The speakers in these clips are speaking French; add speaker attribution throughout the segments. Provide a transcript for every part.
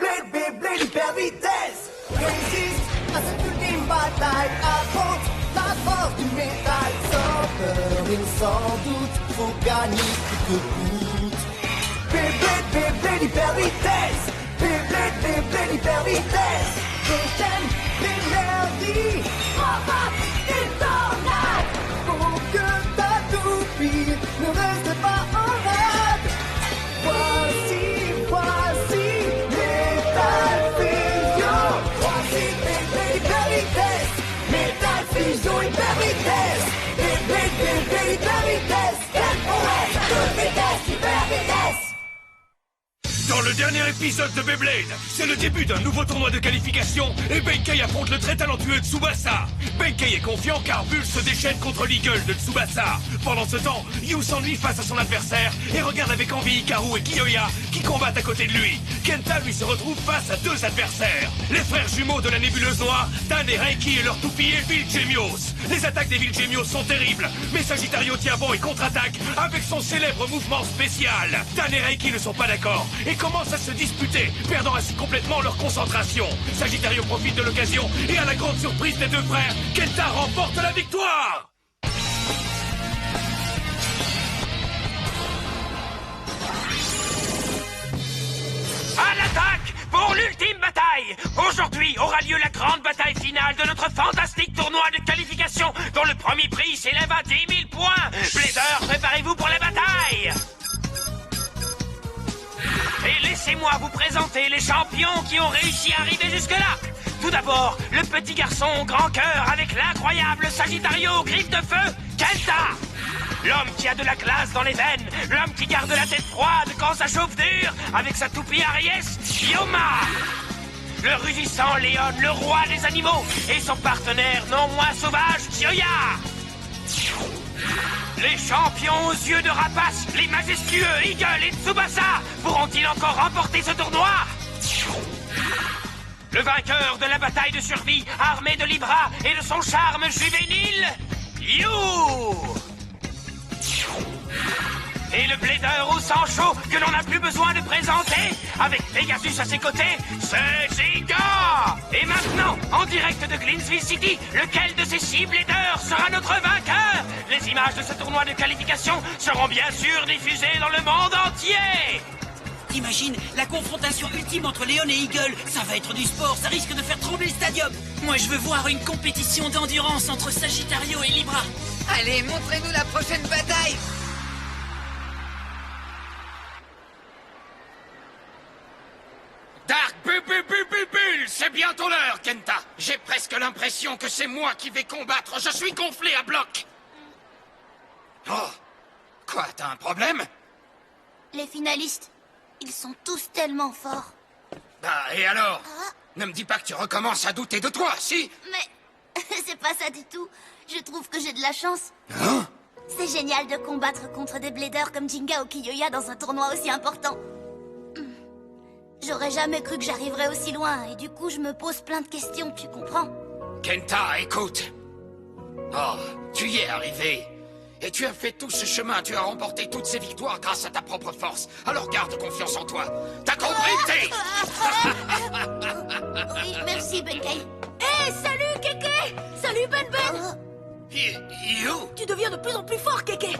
Speaker 1: Beyblade, hyper vitesse. Résiste à cette ultime bataille. Affronte la force du métal. Sans peur et sans doute, faut gagner coûte que coûte. Beyblade, hyper vitesse. Beyblade, hyper vitesse. Des chaînes, d'énergie. Frappe et tornade. Pour que ta toupie ne reste pas en rade. Voici Metal Fusion. Voici Beyblade hyper vitesse. Metal Fusion hyper vitesse. Beyblade hyper vitesse. Quelle prouesse à toute vitesse, hyper vitesse.
Speaker 2: Dans le dernier épisode de Beyblade, c'est le début d'un nouveau tournoi de qualification et Benkei affronte le très talentueux Tsubasa. Benkei est confiant car Bull se déchaîne contre l'Eagle de Tsubasa. Pendant ce temps, Yu s'ennuie face à son adversaire et regarde avec envie Hikaru et Kiyoya qui combattent à côté de lui. Kenta lui se retrouve face à deux adversaires. Les frères jumeaux de la nébuleuse noire, Dan et Reiki et leur toupie Vilgemios. Les attaques des Vilgemios sont terribles, mais Sagittario tient bon et contre-attaque avec son célèbre mouvement spécial. Dan et Reiki ne sont pas d'accord et commencent à se disputer, perdant ainsi complètement leur concentration. Sagittario profite de l'occasion et à la grande surprise des deux frères, Kenta remporte la victoire. À l'attaque pour l'ultime bataille. Aujourd'hui aura lieu la grande bataille finale de notre fantastique tournoi de qualification dont le premier prix s'élève à 10 000 points. Blazer, préparez-vous pour la bataille. Et laissez-moi vous présenter les champions qui ont réussi à arriver jusque-là. Tout d'abord, le petit garçon au grand cœur avec l'incroyable Sagittario aux griffes de feu, Kenta. L'homme qui a de la classe dans les veines, l'homme qui garde la tête froide quand ça chauffe dur, avec sa toupie Aries, Yoma. Le rugissant Léon, le roi des animaux, et son partenaire non moins sauvage, Kyoya. Les champions aux yeux de rapace, les majestueux Eagle et Tsubasa, pourront-ils encore remporter ce tournoi? Le vainqueur de la bataille de survie, armé de Libra et de son charme juvénile, Yu. Et le blader au sang chaud que l'on n'a plus besoin de présenter, avec Pegasus à ses côtés, c'est Giga. Et maintenant, en direct de Gleansville City, lequel de ces 6 bladers sera notre vainqueur? Les images de ce tournoi de qualification seront bien sûr diffusées dans le monde entier.
Speaker 3: T'imagines, la confrontation ultime entre Léon et Eagle, ça va être du sport, ça risque de faire trembler le stadium. Moi, je veux voir une compétition d'endurance entre Sagittario et Libra.
Speaker 4: Allez, montrez-nous la prochaine bataille.
Speaker 2: Dark Bull, c'est bientôt l'heure, Kenta. J'ai presque l'impression que c'est moi qui vais combattre. Je suis gonflé à bloc. Oh, quoi, t'as un problème?
Speaker 5: Les finalistes, ils sont tous tellement forts.
Speaker 2: Bah, et alors? Ne me dis pas que tu recommences à douter de toi, si?
Speaker 5: Mais c'est pas ça du tout. Je trouve que j'ai de la chance.
Speaker 2: Hein?
Speaker 5: C'est génial de combattre contre des bladers comme Jinga ou Kiyoya dans un tournoi aussi important. J'aurais jamais cru que j'arriverais aussi loin, et du coup, je me pose plein de questions, tu comprends?
Speaker 2: Kenta, écoute. Oh, tu y es arrivé. Et tu as fait tout ce chemin, tu as remporté toutes ces victoires grâce à ta propre force. Alors garde confiance en toi. T'as compris, T?
Speaker 5: Oui, merci, Benkei.
Speaker 6: Hé, salut, Kéké! Salut, Ben Ben!
Speaker 2: You?
Speaker 6: Tu deviens de plus en plus fort, Kéké!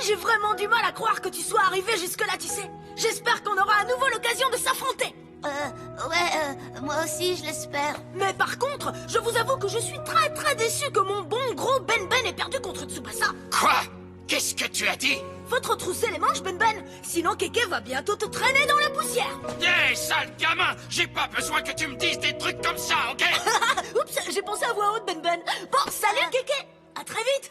Speaker 6: J'ai vraiment du mal à croire que tu sois arrivé jusque-là, tu sais. J'espère qu'on aura à nouveau l'occasion de s'affronter.
Speaker 5: Moi aussi, je l'espère.
Speaker 6: Mais par contre, je vous avoue que je suis très déçu que mon bon gros Ben Ben ait perdu contre Tsubasa.
Speaker 2: Quoi? Qu'est-ce que tu as dit?
Speaker 6: Faut te retrousser les manches, Ben Ben. Sinon, Kéké va bientôt te traîner dans la poussière.
Speaker 2: Hé, sale gamin! J'ai pas besoin que tu me dises des trucs comme ça, ok?
Speaker 6: Oups, j'ai pensé à voix haute, Ben Ben. Bon, salut, Kéké. À très vite.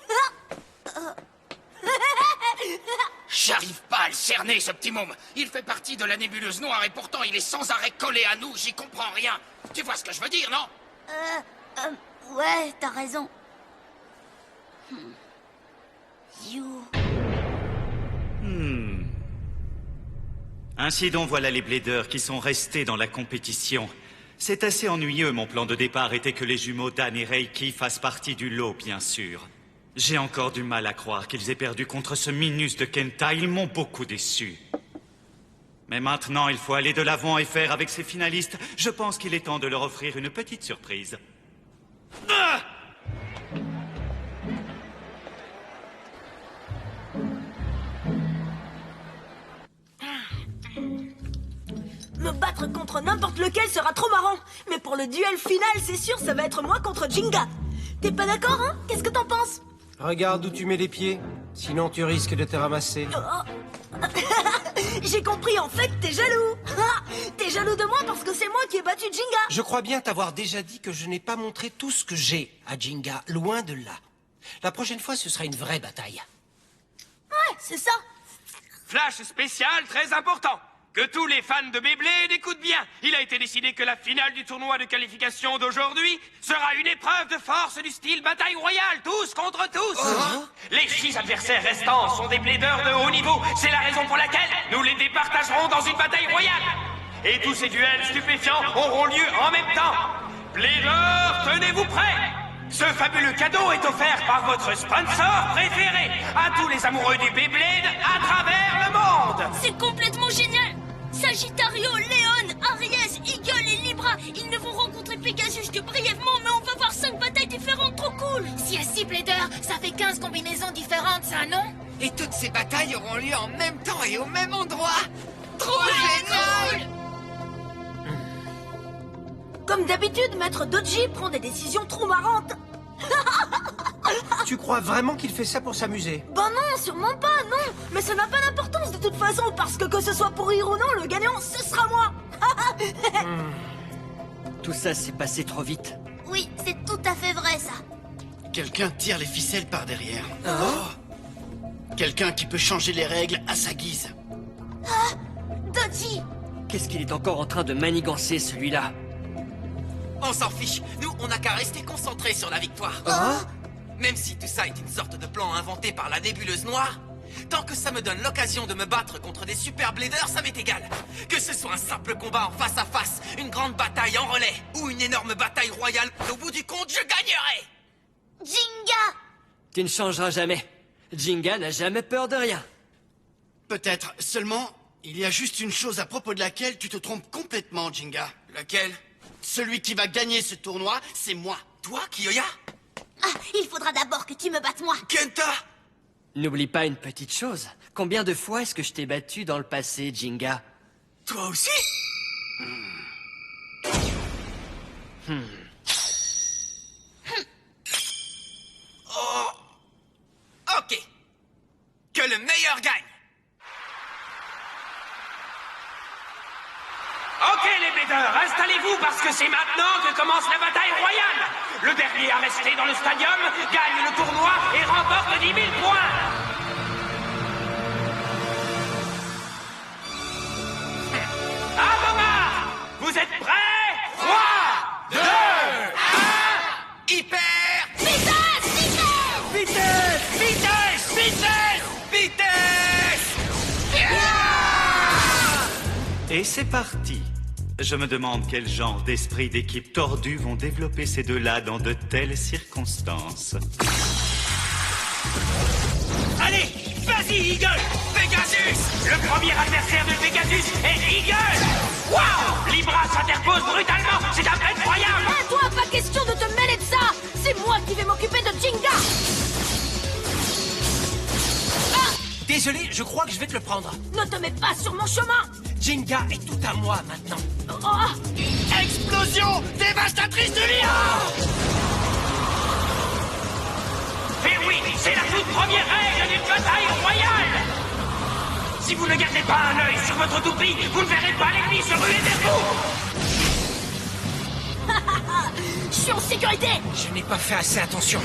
Speaker 2: J'arrive pas à le cerner, ce petit môme. Il fait partie de la nébuleuse noire et pourtant il est sans arrêt collé à nous. J'y comprends rien. Tu vois ce que je veux dire, non?
Speaker 5: Ouais, t'as raison. You.
Speaker 7: Ainsi donc voilà les bladers qui sont restés dans la compétition. C'est assez ennuyeux, mon plan de départ était que les jumeaux Dan et Reiki fassent partie du lot, bien sûr. J'ai encore du mal à croire qu'ils aient perdu contre ce Minus de Kenta, ils m'ont beaucoup déçu. Mais maintenant, il faut aller de l'avant et faire avec ces finalistes. Je pense qu'il est temps de leur offrir une petite surprise. Ah!
Speaker 6: Me battre contre n'importe lequel sera trop marrant. Mais pour le duel final, c'est sûr, ça va être moi contre Jinga. T'es pas d'accord, hein? Qu'est-ce que t'en penses?
Speaker 8: Regarde où tu mets les pieds, sinon tu risques de te ramasser.
Speaker 6: J'ai compris, en fait, t'es jaloux. T'es jaloux de moi parce que c'est moi qui ai battu Jinga.
Speaker 8: Je crois bien t'avoir déjà dit que je n'ai pas montré tout ce que j'ai à Jinga, loin de là. La prochaine fois, ce sera une vraie bataille.
Speaker 6: Ouais, c'est ça.
Speaker 2: Flash spécial très important. Que tous les fans de Beyblade écoutent bien. Il a été décidé que la finale du tournoi de qualification d'aujourd'hui sera une épreuve de force du style bataille royale, tous contre tous. Les 6 adversaires restants sont des bladers de haut niveau. C'est la raison pour laquelle nous les départagerons dans une bataille royale. Et tous ces duels stupéfiants auront lieu en même temps. Bladers, tenez-vous prêts. Ce fabuleux cadeau est offert par votre sponsor préféré à tous les amoureux du Beyblade à travers le monde.
Speaker 5: C'est complètement génial! Sagittario, Léon, Aries, Eagle et Libra, ils ne vont rencontrer Pegasus que brièvement, mais on va voir 5 batailles différentes, trop cool! Si à 6 Bladers, ça fait 15 combinaisons différentes, ça, non?
Speaker 4: Et toutes ces batailles auront lieu en même temps et au même endroit. Trop génial!
Speaker 6: Comme d'habitude, Maître Doji prend des décisions trop marrantes.
Speaker 8: Tu crois vraiment qu'il fait ça pour s'amuser?
Speaker 6: Ben non, sûrement pas, non. Mais ça n'a pas d'importance de toute façon, parce que ce soit pour rire ou non, le gagnant, ce sera moi.
Speaker 9: Tout ça s'est passé trop vite.
Speaker 5: Oui, c'est tout à fait vrai, ça.
Speaker 10: Quelqu'un tire les ficelles par derrière. Quelqu'un qui peut changer les règles à sa guise.
Speaker 5: Doji!
Speaker 9: Qu'est-ce qu'il est encore en train de manigancer, celui-là?
Speaker 11: On s'en fiche. Nous, on n'a qu'à rester concentrés sur la victoire. Même si tout ça est une sorte de plan inventé par la nébuleuse noire, tant que ça me donne l'occasion de me battre contre des super bladers, ça m'est égal. Que ce soit un simple combat en face à face, une grande bataille en relais, ou une énorme bataille royale, au bout du compte, je gagnerai.
Speaker 5: Jinga!
Speaker 9: Tu ne changeras jamais. Jinga n'a jamais peur de rien.
Speaker 10: Peut-être. Seulement, il y a juste une chose à propos de laquelle tu te trompes complètement, Jinga.
Speaker 11: Laquelle?
Speaker 10: Celui qui va gagner ce tournoi, c'est moi.
Speaker 11: Toi, Kiyoya?
Speaker 5: Ah, il faudra d'abord que tu me battes, moi.
Speaker 11: Kenta?
Speaker 9: N'oublie pas une petite chose. Combien de fois est-ce que je t'ai battu dans le passé, Jinga?
Speaker 11: Toi aussi? Oh. Ok. Que le meilleur gagne.
Speaker 2: Ok les bladers, installez-vous parce que c'est maintenant que commence la bataille royale. Le dernier à rester dans le stadium gagne le tournoi et remporte 10 000 points. Aboma, vous êtes prêts? 3, 2, 1,
Speaker 11: Hyper!
Speaker 6: Vitesse! Vitesse!
Speaker 11: Vitesse! Vitesse! Vitesse!
Speaker 7: Et c'est parti. Je me demande quel genre d'esprit d'équipe tordue vont développer ces deux-là dans de telles circonstances.
Speaker 2: allez, vas-y Eagle. Pegasus. Le premier adversaire de Pegasus est Eagle. Waouh, Libra s'interpose brutalement, c'est incroyable.
Speaker 6: Ah, toi, pas question de te mêler de ça. C'est moi qui vais m'occuper de Jinga.
Speaker 8: Désolé, je crois que je vais te le prendre.
Speaker 6: Ne te mets pas sur mon chemin.
Speaker 8: Jinga est tout à moi maintenant.
Speaker 6: Oh.
Speaker 10: Explosion dévastatrice de l'IA.
Speaker 2: Et oui, c'est la toute première règle d'une bataille royale. Si vous ne gardez pas un œil sur votre toupie, vous ne verrez pas l'ennemi se ruer vers vous.
Speaker 6: Je suis en sécurité.
Speaker 8: Je n'ai pas fait assez attention.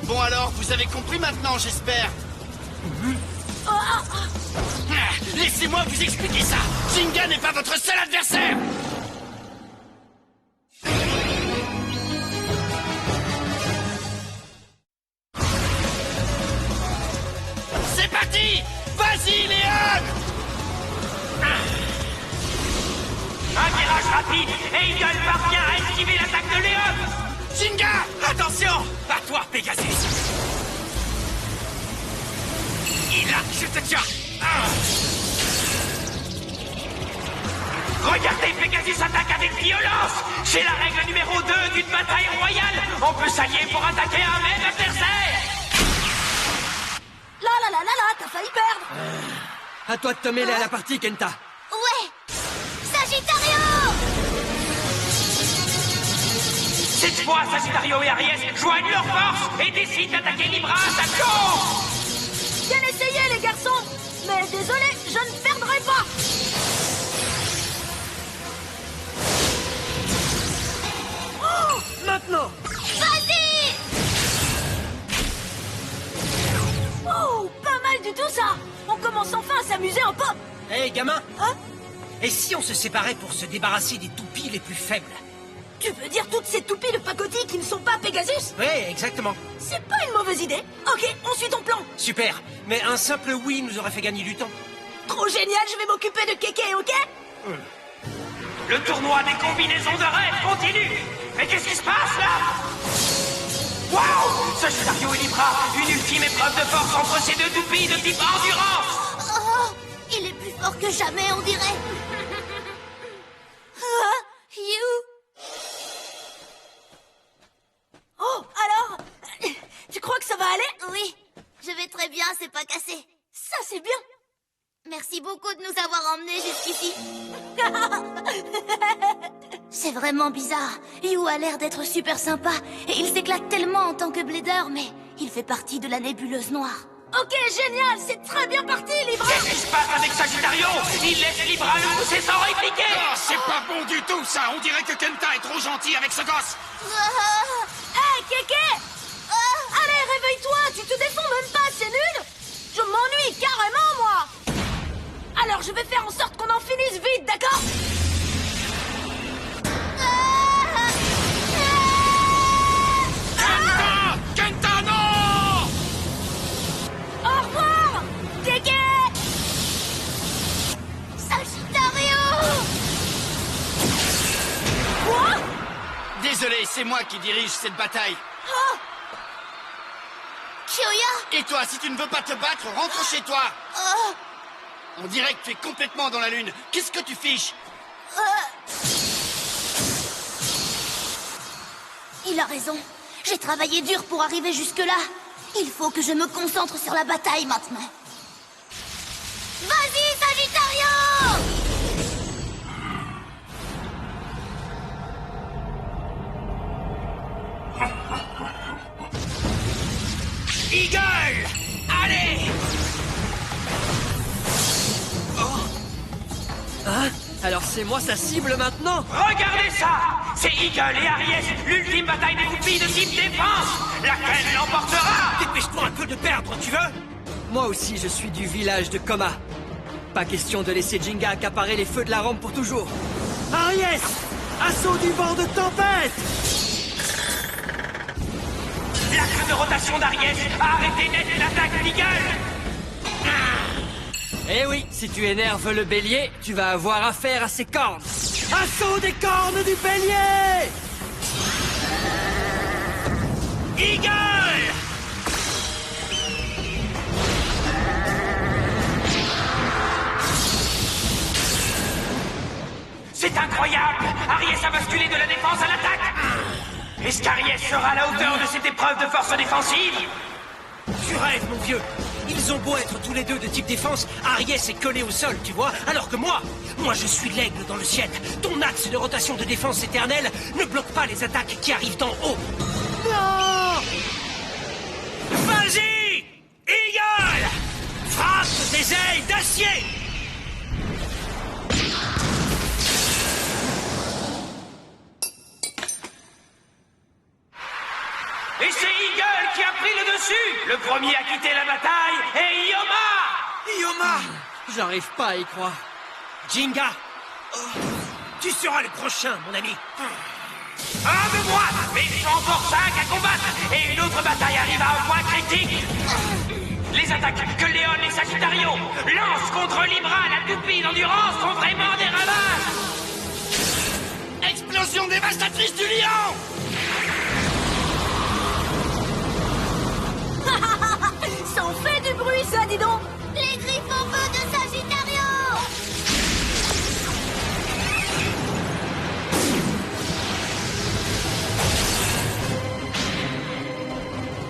Speaker 10: Bon alors, vous avez compris maintenant, j'espère. Laissez-moi vous expliquer ça. Jinga n'est pas votre seul adversaire. C'est parti. Vas-y, Léon.
Speaker 2: Un virage rapide et Eagle parvient à esquiver l'attaque de Léon.
Speaker 11: Jinga, attention. À toi, Pegasus.
Speaker 2: Et là, je te tiens. Regardez, Pegasus attaque avec violence. C'est la règle numéro 2 d'une bataille royale. On peut s'allier pour attaquer un même adversaire.
Speaker 6: Là, t'as failli perdre.
Speaker 9: À toi de te mêler à la partie, Kenta.
Speaker 5: Ouais. Sagittario!
Speaker 2: Cette fois, Sagittario et Aries joignent leurs forces et décident d'attaquer Libra à sa tour.
Speaker 6: Bien essayé, les garçons. Mais désolé, je ne perdrai pas.
Speaker 9: Oh, maintenant.
Speaker 5: Vas-y!
Speaker 6: Oh, pas mal du tout ça. On commence enfin à s'amuser un peu.
Speaker 8: Hé, gamin.
Speaker 6: Hein?
Speaker 8: Et si on se séparait pour se débarrasser des toupies les plus faibles?
Speaker 6: Tu veux dire toutes ces toupies de pacotille qui ne sont pas Pegasus?
Speaker 8: Oui, exactement.
Speaker 6: C'est pas une mauvaise idée. Ok, on suit ton plan.
Speaker 8: Super. Mais un simple oui nous aurait fait gagner du temps.
Speaker 6: Trop génial, je vais m'occuper de Kéké, ok?
Speaker 2: Le tournoi des combinaisons de rêve continue. Mais qu'est-ce qui se passe là? Waouh! Sagittario et Libra, une ultime épreuve de force entre ces deux toupies de type endurance.
Speaker 5: Oh, il est plus fort que jamais, on dirait. You.
Speaker 6: Oh, alors? Tu crois que ça va aller?
Speaker 5: Oui, je vais très bien, c'est pas cassé.
Speaker 6: Ça, c'est bien.
Speaker 5: Merci beaucoup de nous avoir emmenés jusqu'ici. C'est vraiment bizarre. You a l'air d'être super sympa et il s'éclate tellement en tant que blader, mais il fait partie de la nébuleuse noire.
Speaker 6: Ok, génial, c'est très bien parti, Libra.
Speaker 2: Qu'est-ce qui se passe avec Sagittario? Il laisse Libra le pousser sans répliquer.
Speaker 12: Oh, c'est pas bon du tout, ça. On dirait que Kenta est trop gentil avec ce gosse.
Speaker 6: Hey, Kéké! Allez, réveille-toi, tu te défends même pas, c'est nul. Je m'ennuie carrément, moi. Alors, je vais faire en sorte qu'on en finisse vite, d'accord?
Speaker 12: Kenta, non!
Speaker 6: Au revoir, Kéké!
Speaker 5: Sagittario!
Speaker 6: Quoi?
Speaker 10: Désolé, c'est moi qui dirige cette bataille.
Speaker 6: Oh,
Speaker 5: Kyoya!
Speaker 10: Et toi, si tu ne veux pas te battre, rentre chez toi.
Speaker 5: Oh,
Speaker 10: On dirait que tu es complètement dans la lune. Qu'est-ce que tu fiches?
Speaker 5: il a raison. J'ai travaillé dur pour arriver jusque-là. Il faut que je me concentre sur la bataille maintenant. Vas-y, Sagittario!
Speaker 2: Eagle! Allez!
Speaker 9: Hein? Alors c'est moi sa cible maintenant?
Speaker 2: Regardez ça! C'est Eagle et Aries, l'ultime bataille des toupies de type défense! Laquelle l'emportera?
Speaker 8: Dépêche-toi un peu de perdre, tu veux?
Speaker 9: Moi aussi je suis du village de Koma. Pas question de laisser Jinga accaparer les feux de la rampe pour toujours. Aries! Assaut du vent de tempête!
Speaker 2: L'axe de rotation d'Aries a arrêté net l'attaque d'Eagle!
Speaker 9: Eh oui, si tu énerves le bélier, tu vas avoir affaire à ses cornes. Assaut des cornes du bélier!
Speaker 2: Eagle! C'est incroyable! Aries a basculé de la défense à l'attaque! Est-ce qu'Aries sera à la hauteur de cette épreuve de force défensive?
Speaker 8: Tu rêves, mon vieux. Ils ont beau être tous les deux de type défense, Aries est collé au sol, tu vois, alors que moi je suis l'aigle dans le ciel. Ton axe de rotation de défense éternelle ne bloque pas les attaques qui arrivent d'en haut.
Speaker 9: Non!
Speaker 2: Vas-y! Eagle!
Speaker 8: Frappe des ailes d'acier!
Speaker 2: Et c'est Eagle qui a pris le dessus! Le premier à quitter la bataille est Ioma!
Speaker 8: Ioma!
Speaker 9: J'arrive pas à y croire.
Speaker 8: Jinga! Tu seras le prochain, mon ami.
Speaker 2: Un de moi! Mais ils sont encore 5 à combattre! Et une autre bataille arrive à un point critique! Les attaques que Léon et Sagittario lancent contre Libra, la toupie d'endurance, font vraiment des ravages!
Speaker 10: Explosion dévastatrice du lion!
Speaker 6: Ça On fait du bruit, ça, dis donc.
Speaker 5: Les griffes au feu de Sagittario!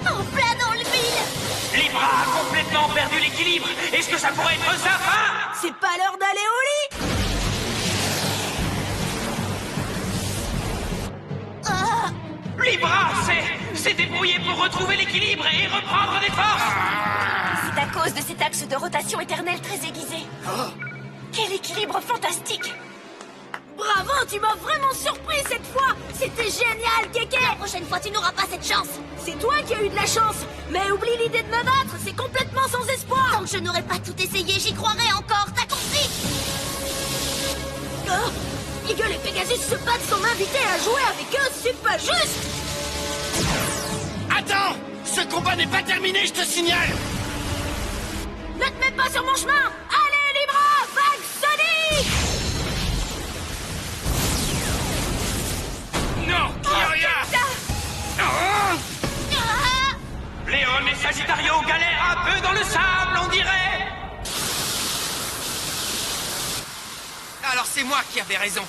Speaker 5: En plein dans le vide!
Speaker 8: Libra a complètement perdu l'équilibre. Est-ce que ça pourrait être sa fin?
Speaker 6: C'est pas l'heure d'aller au lit.
Speaker 8: Libra s'est débrouillé pour retrouver l'équilibre et reprendre des forces.
Speaker 6: C'est à cause de cet axe de rotation éternelle très aiguisé. Quel équilibre fantastique! Bravo, tu m'as vraiment surpris cette fois! C'était génial, Kéké!
Speaker 5: La prochaine fois, tu n'auras pas cette chance!
Speaker 6: C'est toi qui as eu de la chance! Mais oublie l'idée de me battre, c'est complètement sans espoir!
Speaker 5: Tant que je n'aurai pas tout essayé, j'y croirai encore, t'as compris?
Speaker 6: Oh, Eagle et Pegasus se battent sans m'inviter à jouer avec eux, c'est pas juste!
Speaker 10: Attends! Ce combat n'est pas terminé, je te signale!
Speaker 6: Ne te mets pas sur mon chemin! Allez, Libra! Vague Sonic!
Speaker 2: Non, Kiria!
Speaker 8: Léon et Sagittario galèrent un peu dans le sable, on dirait.
Speaker 11: Alors c'est moi qui avais raison.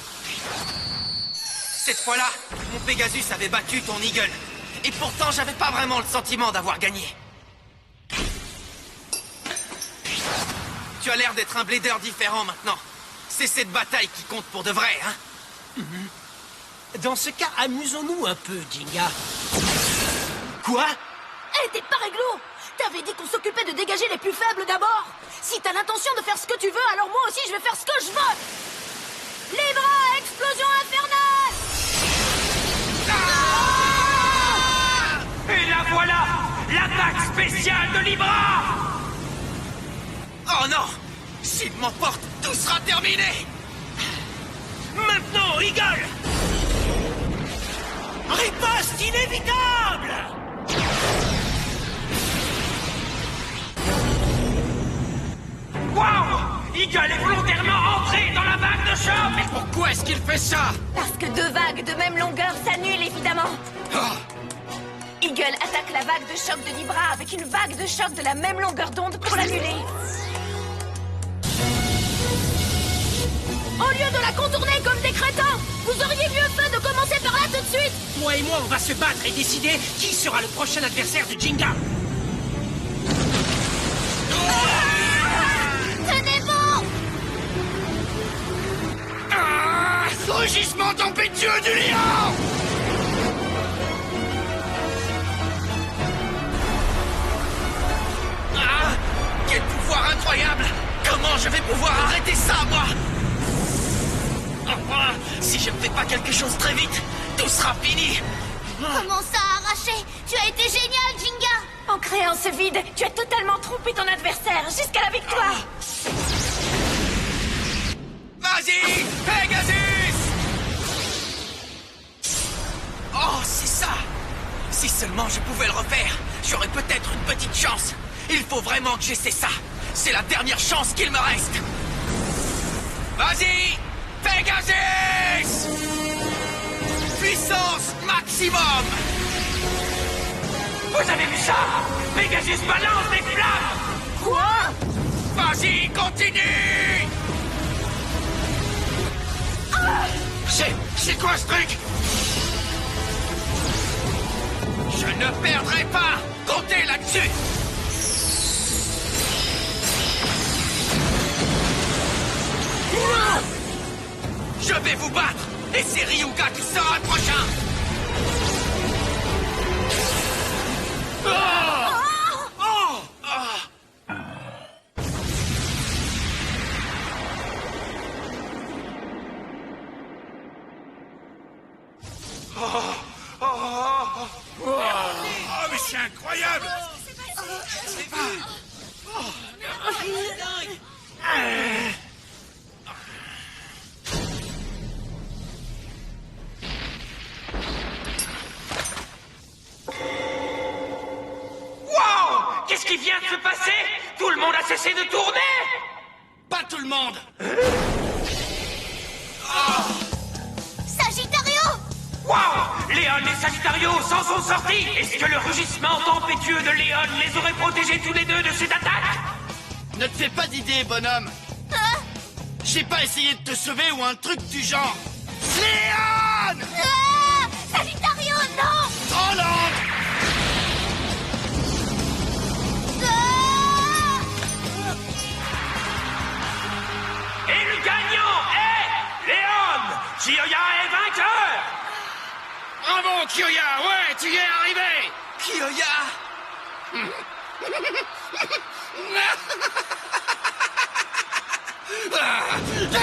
Speaker 11: Cette fois-là, mon Pegasus avait battu ton Eagle. Et pourtant, j'avais pas vraiment le sentiment d'avoir gagné. Tu as l'air d'être un blader différent maintenant. C'est cette bataille qui compte pour de vrai, hein?
Speaker 8: Dans ce cas, amusons-nous un peu, Jinga. Quoi?
Speaker 6: Eh, t'es pas réglo! T'avais dit qu'on s'occupait de dégager les plus faibles d'abord! Si t'as l'intention de faire ce que tu veux, alors moi aussi je vais faire ce que je veux! Libra, explosion infernale!
Speaker 8: Et la voilà! L'attaque spéciale de Libra!
Speaker 11: Oh non! S'il m'emporte, tout sera terminé!
Speaker 8: Maintenant, Eagle! Riposte inévitable! Waouh! Eagle est volontairement entré dans la vague de choc!
Speaker 10: Mais pourquoi est-ce qu'il fait ça?
Speaker 6: Parce que deux vagues de même longueur s'annulent évidemment! Eagle attaque la vague de choc de Libra avec une vague de choc de la même longueur d'onde pour l'annuler. Au lieu de la contourner comme des crétins, vous auriez mieux fait de commencer par là tout de suite!
Speaker 8: Toi et moi, on va se battre et décider qui sera le prochain adversaire de Jinga.
Speaker 5: Tenez bon!
Speaker 10: Rugissement tempétueux du lion!
Speaker 11: Quel pouvoir incroyable! Comment je vais pouvoir arrêter ça, moi? Si je ne fais pas quelque chose très vite, tout sera fini!
Speaker 5: Comment ça arraché? Tu as été génial, Jinga!
Speaker 6: En créant ce vide, tu as totalement trompé ton adversaire jusqu'à la victoire!
Speaker 11: Vas-y, Pegasus! Oh, c'est ça! Si seulement je pouvais le refaire, j'aurais peut-être une petite chance. Il faut vraiment que j'essaie ça. C'est la dernière chance qu'il me reste. Vas-y, Pegasus! Puissance maximum!
Speaker 8: Vous avez vu ça? Pegasus balance des flammes!
Speaker 6: Quoi?
Speaker 11: Vas-y, continue!
Speaker 10: C'est quoi ce truc?
Speaker 11: Je ne perdrai pas! Comptez là-dessus! Je vais vous battre! Et c'est Ryuga qui sera le prochain!
Speaker 2: Oh, mais c'est incroyable!
Speaker 8: Wow! Qu'est-ce qui vient de se passer? Tout le monde a cessé de tourner!
Speaker 10: Pas tout le monde!
Speaker 5: Sagittario!
Speaker 2: Waouh! Léon et Sagittario s'en sont sortis! Est-ce que le rugissement tempétueux de Léon les aurait protégés tous les deux de cette attaque?
Speaker 10: Ne te fais pas d'idée, bonhomme.
Speaker 6: Hein?
Speaker 10: J'ai pas essayé de te sauver ou un truc du genre. Léon!
Speaker 6: Sagittario, non!
Speaker 10: Trop lente!
Speaker 2: Et le gagnant est... Léon! Kyoya est vainqueur!
Speaker 12: Bravo, Kyoya! Ouais, tu y es arrivé!
Speaker 11: Kyoya!
Speaker 12: Ah,